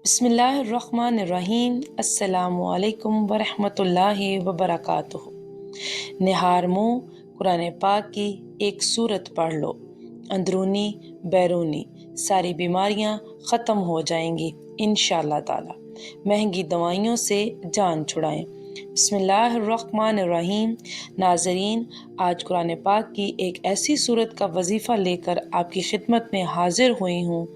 बिस्मिल्लाहिर्रहमानिर्रहीम। अस्सलामुअलैकुम वरहमतुल्लाहि वबरकातुहू। निहारमो कुरान पाक की एक सूरत पढ़ लो, अंदरूनी बैरूनी सारी बीमारियां ख़त्म हो जाएंगी इंशाअल्लाह ताला। महंगी दवाइयों से जान छुड़ाएं। बिस्मिल्लाहिर्रहमानिर्रहीम। नाज़रीन, आज कुरान पाक की एक ऐसी सूरत का वजीफ़ा लेकर आपकी खिदमत में हाजिर हुई हूँ।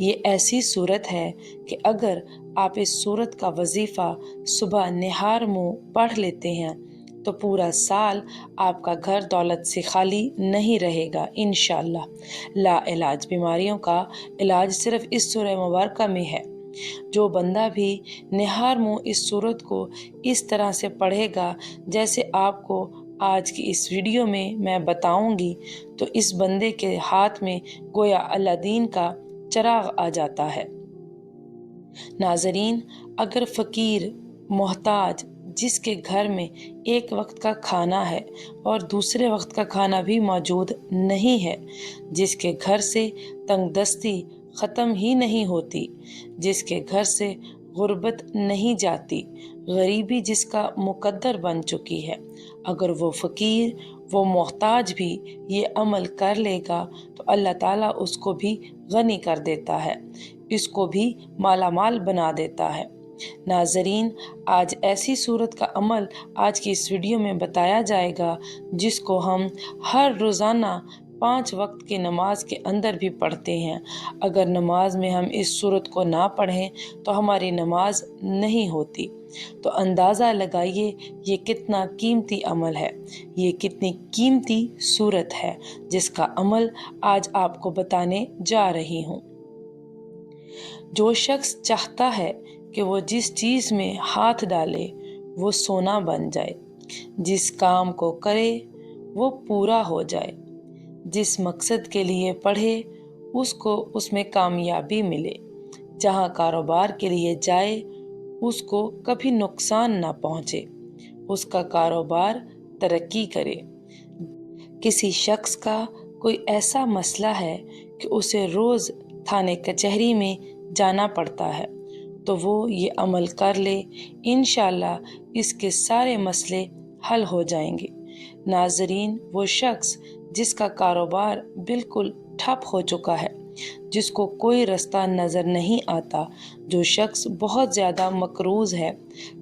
ये ऐसी सूरत है कि अगर आप इस सूरत का वजीफ़ा सुबह निहार मुँह पढ़ लेते हैं तो पूरा साल आपका घर दौलत से खाली नहीं रहेगा इंशाअल्लाह। ला इलाज बीमारियों का इलाज सिर्फ इस सूरह मुबारक में है। जो बंदा भी निहार मुँह इस सूरत को इस तरह से पढ़ेगा जैसे आपको आज की इस वीडियो में मैं बताऊंगी, तो इस बंदे के हाथ में गोया अलादीन का चिराग आ जाता है। नाजरीन, अगर फ़कीर मोहताज जिसके घर में एक वक्त का खाना है और दूसरे वक्त का खाना भी मौजूद नहीं है, जिसके घर से तंगदस्ती ख़त्म ही नहीं होती, जिसके घर से गुर्बत नहीं जाती, गरीबी जिसका मुकद्दर बन चुकी है, अगर वो फ़कीर वो मोहताज भी ये अमल कर लेगा तो अल्लाह ताला उसको भी गनी कर देता है, इसको भी मालामाल बना देता है। नाजरीन, आज ऐसी सूरत का अमल आज की इस वीडियो में बताया जाएगा जिसको हम हर रोज़ाना 5 वक्त की नमाज के अंदर भी पढ़ते हैं। अगर नमाज में हम इस सूरत को ना पढ़ें तो हमारी नमाज नहीं होती। तो अंदाज़ा लगाइए ये कितना कीमती अमल है, ये कितनी कीमती सूरत है जिसका अमल आज आपको बताने जा रही हूँ। जो शख्स चाहता है कि वो जिस चीज़ में हाथ डाले वो सोना बन जाए, जिस काम को करे वो पूरा हो जाए, जिस मकसद के लिए पढ़े उसको उसमें कामयाबी मिले, जहाँ कारोबार के लिए जाए उसको कभी नुकसान ना पहुँचे, उसका कारोबार तरक्की करे। किसी शख्स का कोई ऐसा मसला है कि उसे रोज़ थाने कचहरी में जाना पड़ता है, तो वो ये अमल कर ले, इंशाअल्लाह इसके सारे मसले हल हो जाएंगे। नाजरीन, वो शख्स जिसका कारोबार बिल्कुल ठप हो चुका है, जिसको कोई रास्ता नज़र नहीं आता, जो शख्स बहुत ज़्यादा मकरूज़ है,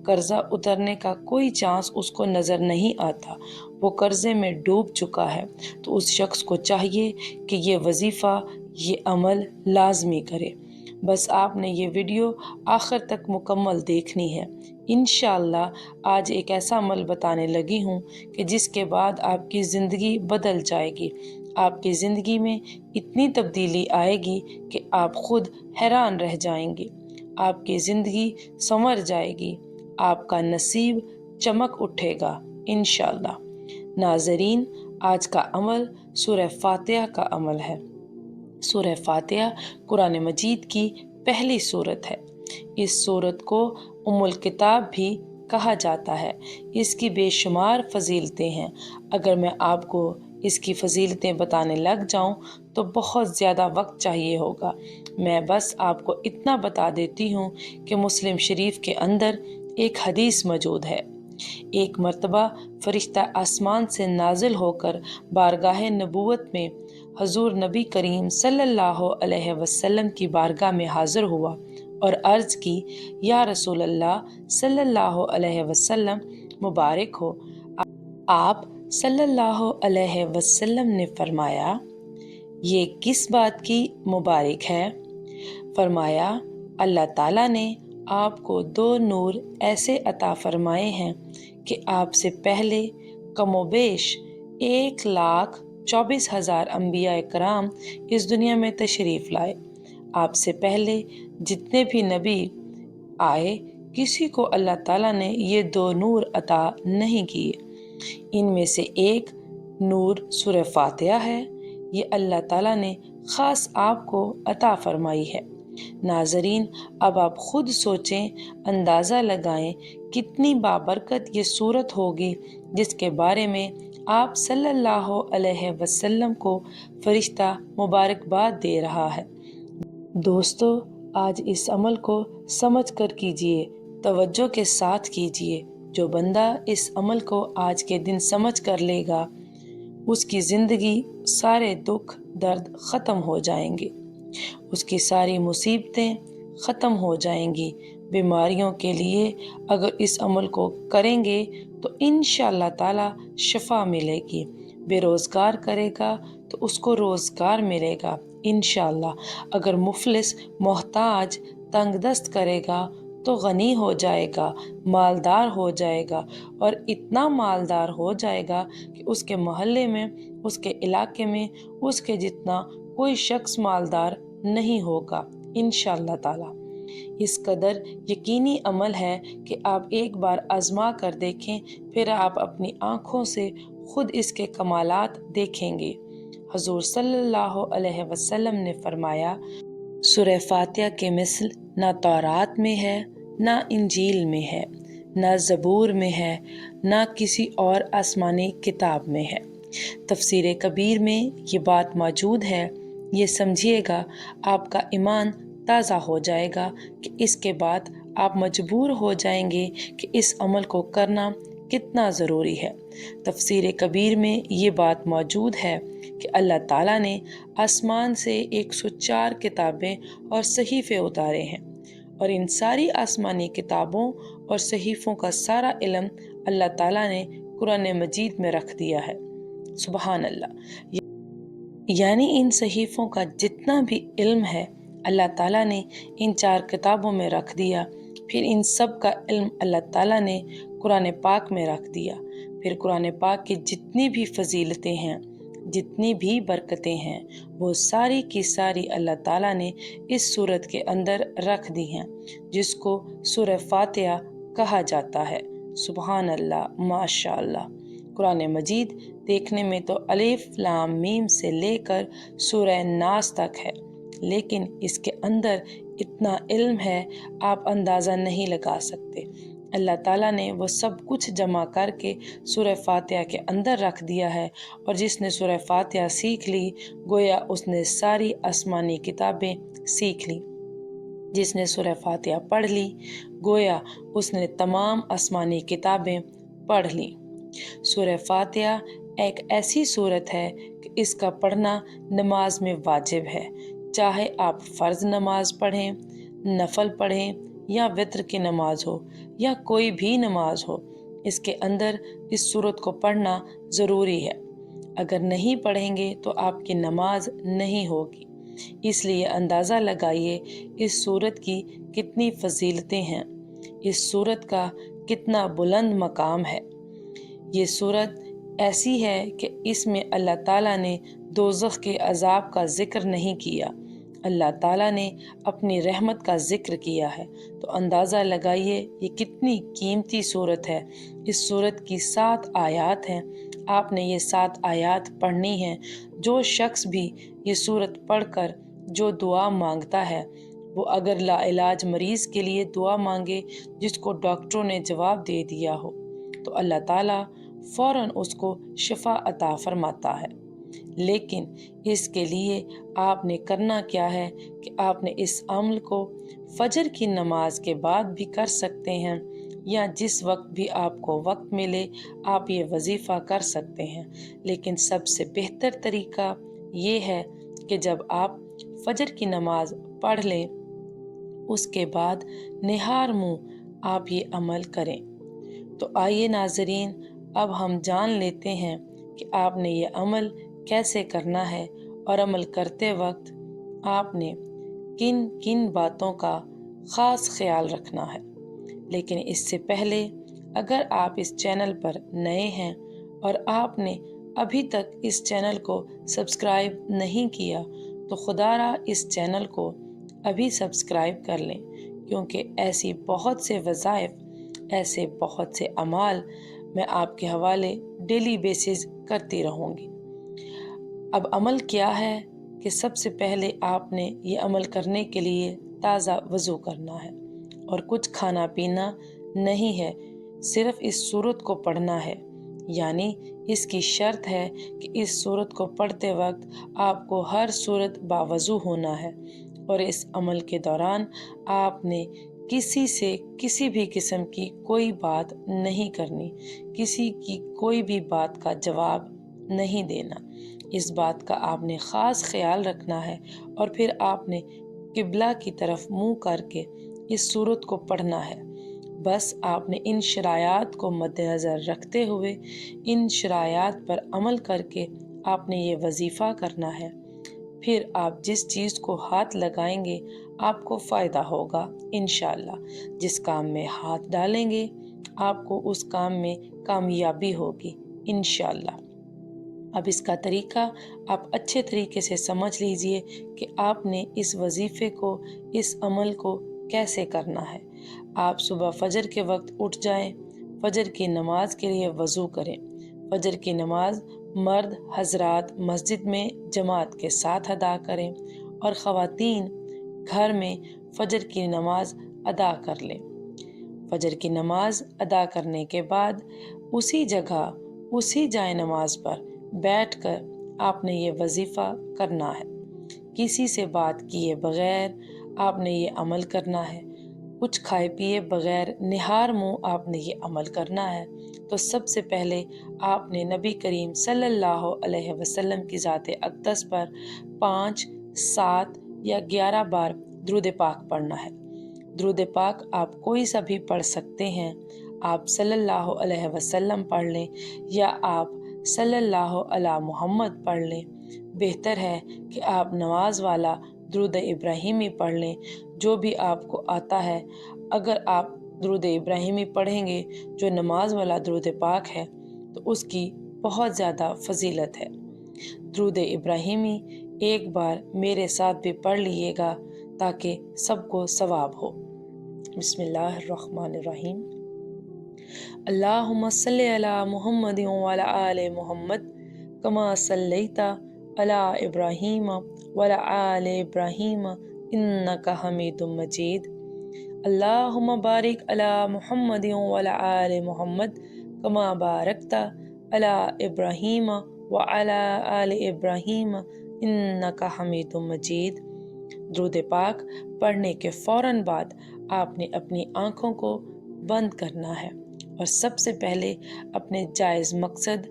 कर्ज़ा उतरने का कोई चांस उसको नज़र नहीं आता, वो कर्ज़े में डूब चुका है, तो उस शख्स को चाहिए कि ये वजीफ़ा ये अमल लाजमी करे। बस आपने ये वीडियो आखिर तक मुकम्मल देखनी है। इंशाअल्लाह आज एक ऐसा अमल बताने लगी हूँ कि जिसके बाद आपकी ज़िंदगी बदल जाएगी, आपकी ज़िंदगी में इतनी तब्दीली आएगी कि आप खुद हैरान रह जाएंगे, आपकी ज़िंदगी संवर जाएगी, आपका नसीब चमक उठेगा इंशाअल्लाह। नाज़रीन, आज का अमल सूरह फातिहा का अमल है। सूरह फातिहा कुरान मजीद की पहली सूरत है। इस सूरत को उम्मुल किताब भी कहा जाता है। इसकी बेशुमार फजीलतें हैं। अगर मैं आपको इसकी फजीलतें बताने लग जाऊं तो बहुत ज़्यादा वक्त चाहिए होगा। मैं बस आपको इतना बता देती हूं कि मुस्लिम शरीफ के अंदर एक हदीस मौजूद है। एक मर्तबा फरिश्ता आसमान से नाजिल होकर बारगाह नबूवत में हजूर नबी करीम सल्लल्लाहु अलैहि वसल्लम की बारगाह में हाजिर हुआ और अर्ज़ की, या रसूल अल्लाह सल्लल्लाहु अलैहि वसल्लम मुबारक हो। आप सल्लल्लाहु अलैहि वसल्लम ने फरमाया, ये किस बात की मुबारक है? फरमाया, अल्लाह ताला ने आपको 2 नूर ऐसे अता फरमाए हैं कि आपसे पहले कमोबेश 1,24,000 अम्बिया कराम इस दुनिया में तशरीफ़ लाए। आपसे पहले जितने भी नबी आए, किसी को अल्लाह ताला ने ये 2 नूर अता नहीं किए। इनमें से एक नूर सूरह फातिहा है, ये अल्लाह ताला ने ख़ास आपको अता फरमाई है। नाजरीन, अब आप खुद सोचें, अंदाज़ा लगाएं कितनी बाबरकत ये सूरत होगी जिसके बारे में आप सल्लल्लाहु अलैहि वसल्लम को फरिश्ता मुबारकबाद दे रहा है। दोस्तों, आज इस अमल को समझ कर कीजिए, तवज्जो के साथ कीजिए। जो बंदा इस अमल को आज के दिन समझ कर लेगा, उसकी ज़िंदगी सारे दुख दर्द ख़त्म हो जाएंगे, उसकी सारी मुसीबतें ख़त्म हो जाएंगी। बीमारियों के लिए अगर इस अमल को करेंगे तो इंशाअल्लाह ताला शिफा मिलेगी। बेरोज़गार करेगा तो उसको रोज़गार मिलेगा इंशाअल्लाह। अगर मुफलिस मोहताज तंगदस्त करेगा तो गनी हो जाएगा, मालदार हो जाएगा, और इतना मालदार हो जाएगा कि उसके मोहल्ले में, उसके इलाके में उसके जितना कोई शख्स मालदार नहीं होगा इंशाअल्लाह ताला। इस कदर यकीनी अमल है कि आप एक बार आजमा कर देखें, फिर आप अपनी आँखों से खुद इसके कमालात देखेंगे। हजूर सल्लल्लाहु अलैहि वसल्लम ने फरमाया, सूरह फातिहा के मिसल ना तौरात में है, ना इंजील में है, ना ज़बूर में है, ना किसी और आसमानी किताब में है। तफसीर कबीर में ये बात मौजूद है। ये समझिएगा, आपका ईमान ताज़ा हो जाएगा कि इसके बाद आप मजबूर हो जाएंगे कि इस अमल को करना कितना ज़रूरी है। तफसीर कबीर में ये बात मौजूद है कि अल्लाह ताला ने आसमान से 104 किताबें और सहीफ़े उतारे हैं, और इन सारी आसमानी किताबों और सहीफ़ों का सारा इल्म अल्लाह ताला ने कुरान मजीद में रख दिया है। सुबहान अल्लाह। यानी इन सहीफ़ों का जितना भी इल्म है अल्लाह ताला ने इन 4 किताबों में रख दिया। फिर इन सब का इल्म अल्लाह ताला ने कुरान पाक में रख दिया। फिर कुरान पाक की जितनी भी फजीलतें हैं, जितनी भी बरकतें हैं, वो सारी की सारी अल्लाह ताला ने इस सूरत के अंदर रख दी हैं, जिसको सूरह फातिहा कहा जाता है। सुबहान अल्लाह, माशा अल्लाह। कुरान मजीद देखने में तो अलिफ लाम मीम से लेकर सूरह नास तक है, लेकिन इसके अंदर इतना इल्म है आप अंदाज़ा नहीं लगा सकते। अल्लाह ताला ने वो सब कुछ जमा करके सूरह फातिहा के अंदर रख दिया है, और जिसने सूरह फातिहा सीख ली गोया उसने सारी आसमानी किताबें सीख ली। जिसने सूरह फातिहा पढ़ ली गोया उसने तमाम आसमानी किताबें पढ़ ली। सूरह फातिहा एक ऐसी सूरत है कि इसका पढ़ना नमाज में वाजिब है, चाहे आप फ़र्ज़ नमाज पढ़ें, नफल पढ़ें, या वित्र की नमाज हो, या कोई भी नमाज हो, इसके अंदर इस सूरत को पढ़ना ज़रूरी है। अगर नहीं पढ़ेंगे तो आपकी नमाज नहीं होगी। इसलिए अंदाज़ा लगाइए इस सूरत की कितनी फजीलतें हैं, इस सूरत का कितना बुलंद मकाम है। ये सूरत ऐसी है कि इसमें अल्लाह ताला ने दोज़ख के अज़ाब का ज़िक्र नहीं किया, अल्लाह ताला ने अपनी रहमत का ज़िक्र किया है। तो अंदाज़ा लगाइए ये कितनी कीमती सूरत है। इस सूरत की 7 आयात हैं। आपने ये 7 आयात पढ़नी है। जो शख्स भी ये सूरत पढ़कर जो दुआ मांगता है, वो अगर लाइलाज मरीज़ के लिए दुआ मांगे जिसको डॉक्टरों ने जवाब दे दिया हो, तो अल्लाह ताला फ़ौरन उसको शिफा अता फरमाता है। लेकिन इसके लिए आपने करना क्या है कि आपने इस अमल को फजर की नमाज के बाद भी कर सकते हैं, या जिस वक्त भी आपको वक्त मिले आप ये वजीफ़ा कर सकते हैं। लेकिन सबसे बेहतर तरीका ये है कि जब आप फजर की नमाज पढ़ लें, उसके बाद निहार मुँह आप ये अमल करें। तो आइए नाज़रीन, अब हम जान लेते हैं कि आपने ये अमल कैसे करना है, और अमल करते वक्त आपने किन किन बातों का ख़ास ख्याल रखना है। लेकिन इससे पहले अगर आप इस चैनल पर नए हैं और आपने अभी तक इस चैनल को सब्सक्राइब नहीं किया, तो खुदारा इस चैनल को अभी सब्सक्राइब कर लें, क्योंकि ऐसी बहुत से वज़ाइफ, ऐसे बहुत से अमाल मैं आपके हवाले डेली बेसिस करती रहूँगी। अब अमल क्या है कि सबसे पहले आपने ये अमल करने के लिए ताज़ा वज़ू करना है, और कुछ खाना पीना नहीं है, सिर्फ़ इस सूरत को पढ़ना है। यानी इसकी शर्त है कि इस सूरत को पढ़ते वक्त आपको हर सूरत बावज़ू होना है, और इस अमल के दौरान आपने किसी से किसी भी किस्म की कोई बात नहीं करनी, किसी की कोई भी बात का जवाब नहीं देना। इस बात का आपने ख़ास ख्याल रखना है और फिर आपने किबला की तरफ मुंह करके इस सूरत को पढ़ना है। बस आपने इन शरायात को मद्देनज़र रखते हुए इन शरायात पर अमल करके आपने ये वजीफ़ा करना है। फिर आप जिस चीज़ को हाथ लगाएंगे आपको फ़ायदा होगा इंशाअल्लाह। जिस काम में हाथ डालेंगे आपको उस काम में कामयाबी होगी इंशाअल्लाह। अब इसका तरीका आप अच्छे तरीके से समझ लीजिए कि आपने इस वजीफ़े को, इस अमल को कैसे करना है। आप सुबह फजर के वक्त उठ जाएं, फजर की नमाज के लिए वज़ू करें। फजर की नमाज मर्द हजरात मस्जिद में जमात के साथ अदा करें और ख़वातीन घर में फजर की नमाज अदा कर लें। फजर की नमाज अदा करने के बाद उसी जगह, उसी जाए नमाज पर बैठकर आपने ये वजीफ़ा करना है। किसी से बात किए बगैर आपने ये अमल करना है। कुछ खाए पिए बगैर निहार मुंह आपने ये अमल करना है। तो सबसे पहले आपने नबी करीम सल्लल्लाहु अलैहि वसल्लम की ज़ात अक़दस पर 5, 7 या 11 बार दुरूद पाक पढ़ना है। दुरूद पाक आप कोई सा भी पढ़ सकते हैं। आप सल्लल्लाहु अलैहि वसल्लम पढ़ लें या आप सल्लल्लाहु अला मुहम्मद पढ़ लें। बेहतर है कि आप नमाज वाला दुरूद इब्राहिमी पढ़ लें, जो भी आपको आता है। अगर आप दुरूद इब्राहिमी पढ़ेंगे जो नमाज वाला दुरूद पाक है तो उसकी बहुत ज़्यादा फजीलत है। दुरूद इब्राहिमी एक बार मेरे साथ भी पढ़ लीजिएगा ताकि सबको सवाब हो। बिस्मिल्लाहिर्रहमानिर्रहीम। अल्लाहुम्मा सल्लि अला मुहम्मदिन व अला आलि मुहम्मद कमा सल्लैता अला इब्राहीम व अला आलि इब्राहीम इन्नका हमीदुम मजीद। अल्लाहुम्मा बारिक अला मुहम्मदिन व अला आलि मुहम्मद कमा बारकता अला इब्राहीम व अला आलि इब्राहीम इन्नका हमीदुम मजीद। दुरूद पाक पढ़ने के फ़ौरन बाद आपने अपनी आँखों को बंद करना है और सबसे पहले अपने जायज़ मकसद,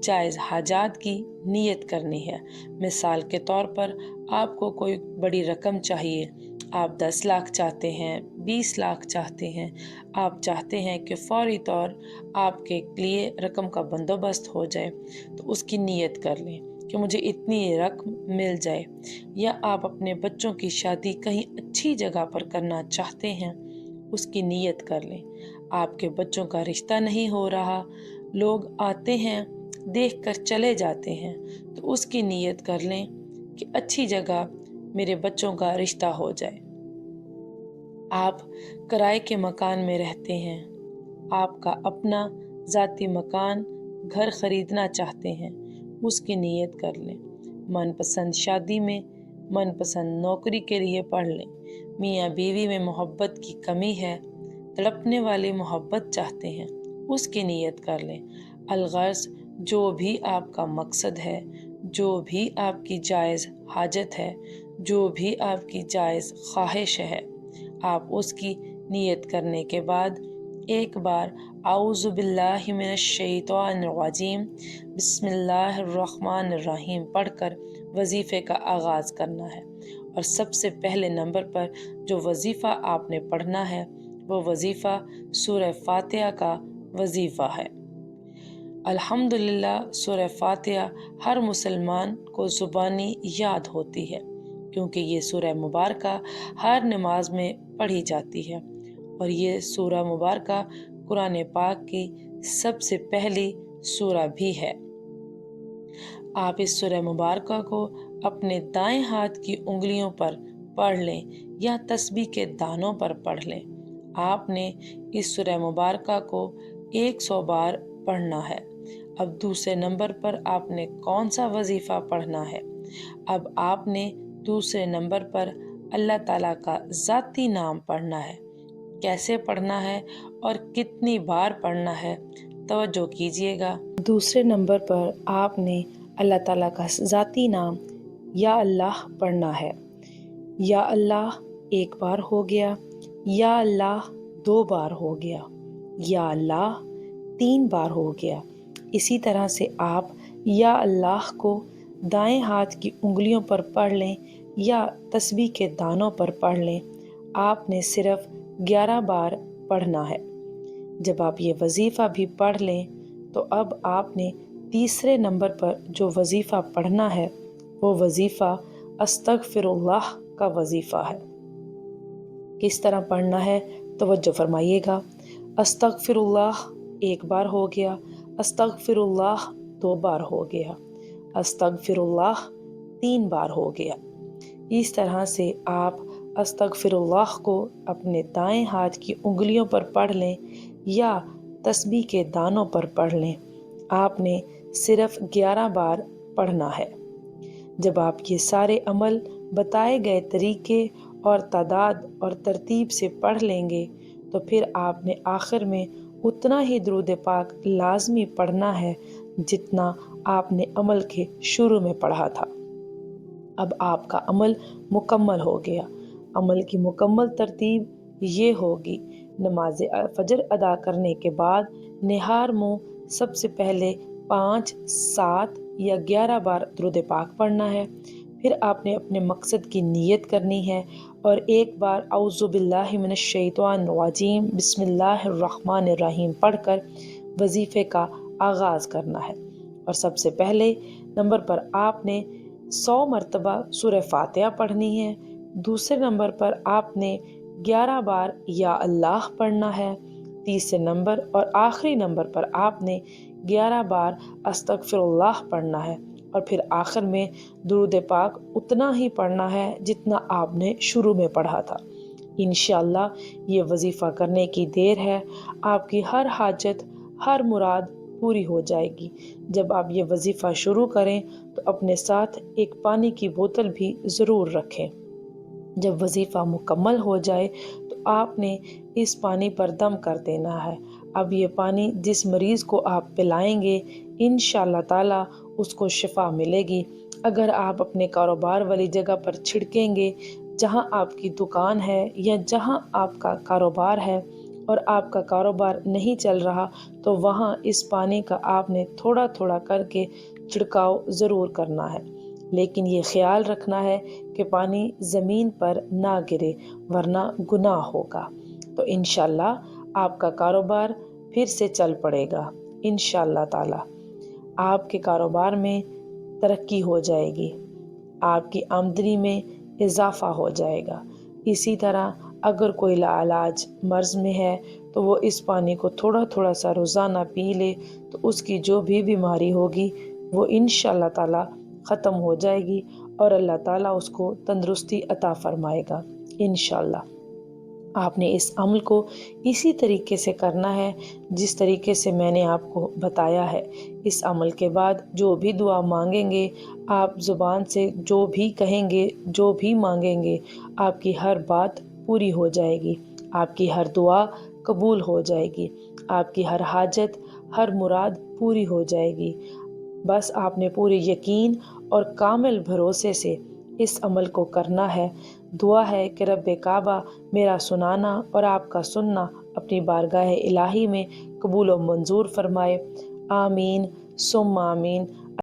जायज़ हाजात की नीयत करनी है। मिसाल के तौर पर आपको कोई बड़ी रकम चाहिए, आप 10 लाख चाहते हैं, 20 लाख चाहते हैं, आप चाहते हैं कि फ़ौरी तौर आपके लिए रकम का बंदोबस्त हो जाए, तो उसकी नीयत कर लें कि मुझे इतनी रकम मिल जाए। या आप अपने बच्चों की शादी कहीं अच्छी जगह पर करना चाहते हैं, उसकी नीयत कर लें। आपके बच्चों का रिश्ता नहीं हो रहा, लोग आते हैं देखकर चले जाते हैं, तो उसकी नीयत कर लें कि अच्छी जगह मेरे बच्चों का रिश्ता हो जाए। आप किराए के मकान में रहते हैं, आपका अपना ज़ाती मकान घर ख़रीदना चाहते हैं, उसकी नीयत कर लें। मनपसंद शादी में, मनपसंद नौकरी के लिए पढ़ लें। मियाँ बीवी में मोहब्बत की कमी है, तड़पने वाली मोहब्बत चाहते हैं, उसकी नीयत कर लें। अलगर्ज़ जो भी आपका मकसद है, जो भी आपकी जायज़ हाजत है, जो भी आपकी जायज़ ख्वाहिश है, आप उसकी नीयत करने के बाद एक बार आऊज़ु बिल्लाहि मिनश शैतानिर रजीम बिस्मिल्लाहिर्रहमानिर्रहीम पढ़कर वजीफ़े का आगाज़ करना है। और सबसे पहले नंबर पर जो वजीफ़ा आपने पढ़ना है वो वजीफ़ा सूरह फातिहा का वजीफ़ा है। अल्हम्दुलिल्लाह सूरह फातिहा हर मुसलमान को ज़ुबानी याद होती है, क्योंकि ये सूरह मुबारका हर नमाज में पढ़ी जाती है और ये सूरह मुबारका कुरान पाक की सबसे पहली सूरह भी है। आप इस सूरह मुबारका को अपने दाएं हाथ की उंगलियों पर पढ़ लें या तस्बीह के दानों पर पढ़ लें। आपने इस सूरह मुबारका को 100 बार पढ़ना है। अब दूसरे नंबर पर आपने कौन सा वजीफ़ा पढ़ना है? अब आपने दूसरे नंबर पर अल्लाह ताला का ज़ाती नाम पढ़ना है। कैसे पढ़ना है और कितनी बार पढ़ना है, तवज्जो कीजिएगा। दूसरे नंबर पर आपने अल्लाह ताला का ज़ाती नाम या अल्लाह पढ़ना है। یا اللہ 1 بار ہو گیا، یا اللہ 2 بار ہو گیا، یا اللہ 3 بار ہو گیا۔ اسی طرح سے آپ یا اللہ کو دائیں ہاتھ کی انگلیوں پر پڑھ لیں یا تسبیح کے دانوں پر پڑھ لیں۔ آپ نے صرف 11 بار پڑھنا ہے۔ جب آپ یہ وظیفہ بھی پڑھ لیں تو اب آپ نے تیسرے نمبر پر جو وظیفہ پڑھنا ہے وہ وظیفہ استغفر اللہ کا وظیفہ ہے۔ کس طرح پڑھنا ہے توجہ فرمائیے گا۔ استغفر اللہ 1 بار ہو گیا، استغفر اللہ 2 بار ہو گیا، استغفر اللہ 3 بار ہو گیا۔ اس طرح سے آپ استغفر اللہ کو اپنے دائیں ہاتھ کی انگلیوں پر پڑھ لیں یا تسبیح کے دانوں پر پڑھ لیں۔ آپ نے صرف 11 بار پڑھنا ہے۔ جب آپ یہ سارے عمل بتائے گئے طریقے اور تعداد اور ترتیب سے پڑھ لیں گے تو پھر آپ نے آخر میں اتنا ہی درود پاک لازمی پڑھنا ہے جتنا آپ نے عمل کے شروع میں پڑھا تھا۔ اب آپ کا عمل مکمل ہو گیا۔ عمل کی مکمل ترتیب یہ ہوگی: نماز فجر ادا کرنے کے بعد نہار منہ سب سے پہلے 5، 7 یا 11 بار درود پاک پڑھنا ہے۔ پھر آپ نے اپنے مقصد کی نیت کرنی ہے اور 1 بار اعوذ باللہ من الشیطان الرجیم بسم اللہ الرحمن الرحیم پڑھ کر وظیفے کا آغاز کرنا ہے۔ اور سب سے پہلے نمبر پر آپ نے 100 مرتبہ سورہ فاتحہ پڑھنی ہے۔ دوسرے نمبر پر آپ نے 11 بار یا اللہ پڑھنا ہے۔ تیسرے نمبر اور آخری نمبر پر آپ نے 11 بار استغفر اللہ پڑھنا ہے، اور پھر آخر میں درود پاک اتنا ہی پڑھنا ہے جتنا آپ نے شروع میں پڑھا تھا۔ انشاءاللہ یہ وظیفہ کرنے کی دیر ہے، آپ کی ہر حاجت، ہر مراد پوری ہو جائے گی۔ جب آپ یہ وظیفہ شروع کریں تو اپنے ساتھ ایک پانی کی بوتل بھی ضرور رکھیں۔ جب وظیفہ مکمل ہو جائے تو آپ نے اس پانی پر دم کر دینا ہے۔ اب یہ پانی جس مریض کو آپ پلائیں گے انشاءاللہ تعالی اس کو شفا ملے گی۔ اگر آپ اپنے کاروبار والی جگہ پر چھڑکیں گے، جہاں آپ کی دکان ہے یا جہاں آپ کا کاروبار ہے اور آپ کا کاروبار نہیں چل رہا تو وہاں اس پانی کا آپ نے تھوڑا تھوڑا کر کے چھڑکاؤ ضرور کرنا ہے، لیکن یہ خیال رکھنا ہے کہ پانی زمین پر نہ گرے ورنہ گناہ ہوگا۔ تو انشاءاللہ آپ کا کاروبار پھر سے چل پڑے گا۔ انشاءاللہ تعالی آپ کے کاروبار میں ترقی ہو جائے گی، آپ کی آمدنی میں اضافہ ہو جائے گا۔ اسی طرح اگر کوئی لاعلاج مرض میں ہے تو وہ اس پانی کو تھوڑا تھوڑا سا روزانہ پی لے تو اس کی جو بھی بیماری ہوگی وہ انشاءاللہ تعالی ختم ہو جائے گی اور اللہ تعالیٰ اس کو تندرستی عطا فرمائے گا انشاءاللہ۔ آپ نے اس عمل کو اسی طریقے سے کرنا ہے جس طریقے سے میں نے آپ کو بتایا ہے۔ اس عمل کے بعد جو بھی دعا مانگیں گے، آپ زبان سے جو بھی کہیں گے، جو بھی مانگیں گے، آپ کی ہر بات پوری ہو جائے گی، آپ کی ہر دعا قبول ہو جائے گی، آپ کی ہر حاجت، ہر مراد پوری ہو جائے گی۔ بس آپ نے پورے یقین اور کامل بھروسے سے اس عمل کو کرنا ہے۔ دعا ہے کہ رب کعبہ میرا سنانا اور آپ کا سننا اپنی بارگاہ الہی میں قبول و منظور فرمائے۔ آمین ثم آمین۔